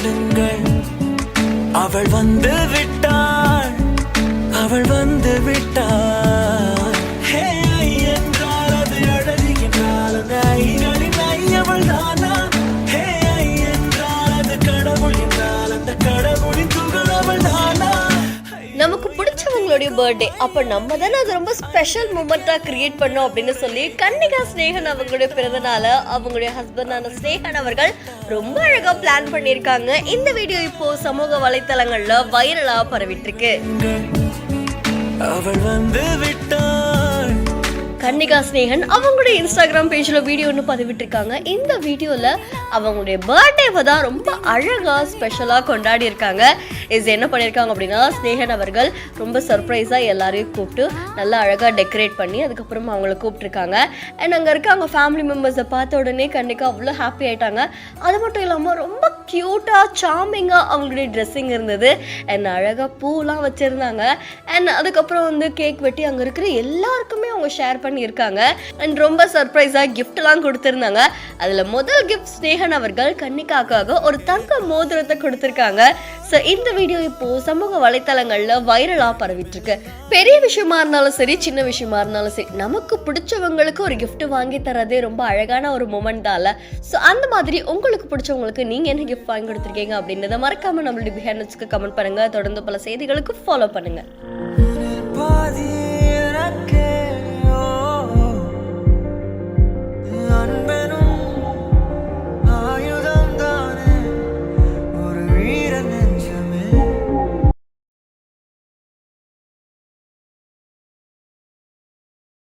கேளுங்கள், அவள் வந்து விட்டாள், அவள் வந்து விட்டாள். ஹே என்றால் அது அழகு என்றால் அது ஐகளின் ஐயவள் தானா? ஹே என்றால் அது கடவுள் என்றால் அந்த கடவுளின் துகள் அவள் தானா? நமக்கு பிடிச்சவங்களுடைய பர்த்டே அப்போ நம்ம தானே அது ரொம்ப ஸ்பெஷல் மூமெண்ட்டாக கிரியேட் பண்ணோம் அப்படின்னு சொல்லி கன்னிகா ஸ்னேகன் அவங்களுடைய பிறந்தநாள அவங்களுடைய ஹஸ்பண்டான ஸ்னேகன் அவர்கள் ரொம்ப அழகாக பிளான் பண்ணியிருக்காங்க. இந்த வீடியோ இப்போ சமூக வலைத்தளங்கள்ல வைரலாக பரவிட்டு இருக்கு. அவள் வந்து விட்டாள். கன்னிகா ஸ்னேகன் அவங்களுடைய இன்ஸ்டாகிராம் பேஜில் வீடியோ ஒன்று பதிவிட்டிருக்காங்க. இந்த வீடியோவில் அவங்களுடைய பர்த்டேவை தான் ரொம்ப அழகாக ஸ்பெஷலாக கொண்டாடி இருக்காங்க. இது என்ன பண்ணியிருக்காங்க அப்படின்னா, ஸ்னேகன் அவர்கள் ரொம்ப சர்ப்ரைஸாக எல்லாரையும் கூப்பிட்டு நல்லா அழகாக டெக்கரேட் பண்ணி அதுக்கப்புறம் அவங்கள கூப்பிட்டுருக்காங்க. அண்ட் அங்கே இருக்க அவங்க ஃபேமிலி மெம்பர்ஸை பார்த்த உடனே கண்டிப்பாக அவ்வளோ ஹாப்பி ஆகிட்டாங்க. அது மட்டும் இல்லாமல் ரொம்ப க்யூட்டாக சாமிங்காக அவங்களுடைய ட்ரெஸ்ஸிங் இருந்தது. அண்ட் அழகாக பூலாம் வச்சுருந்தாங்க. அண்ட் அதுக்கப்புறம் வந்து கேக் வெட்டி அங்கே இருக்கிற எல்லாருக்குமே அவங்க ஷேர் பண்ணியிருக்காங்க. அண்ட் ரொம்ப சர்ப்ரைஸாக கிஃப்ட்லாம் கொடுத்துருந்தாங்க. அதில் முதல் கிஃப்ட் ஸ்னேகன் அவர்கள் கன்னிகாக்காக ஒரு தங்க மோதிரத்தை கொடுத்துருக்காங்க. ஸோ இந்த வீடியோ இப்போ சமூக வலைத்தளங்கள்ல வைரலா பரவிட்டு இருக்கு. பெரிய விஷயமா இருந்தாலும் சரி, சின்ன விஷயமா இருந்தாலும் சரி, நமக்கு பிடிச்சவங்களுக்கு ஒரு கிஃப்ட் வாங்கி தரதே ரொம்ப அழகான ஒரு மூமெண்ட் தான். ஸோ அந்த மாதிரி உங்களுக்கு பிடிச்சவங்களுக்கு நீங்க என்ன கிஃப்ட் வாங்கி கொடுத்துருக்கீங்க அப்படின்றத மறக்காம நம்மளுடைய பிஹேண்ட்ஸ்க்கு கமெண்ட் பண்ணுங்க. தொடர்ந்து பல செய்திகளுக்கு ஃபாலோ பண்ணுங்க.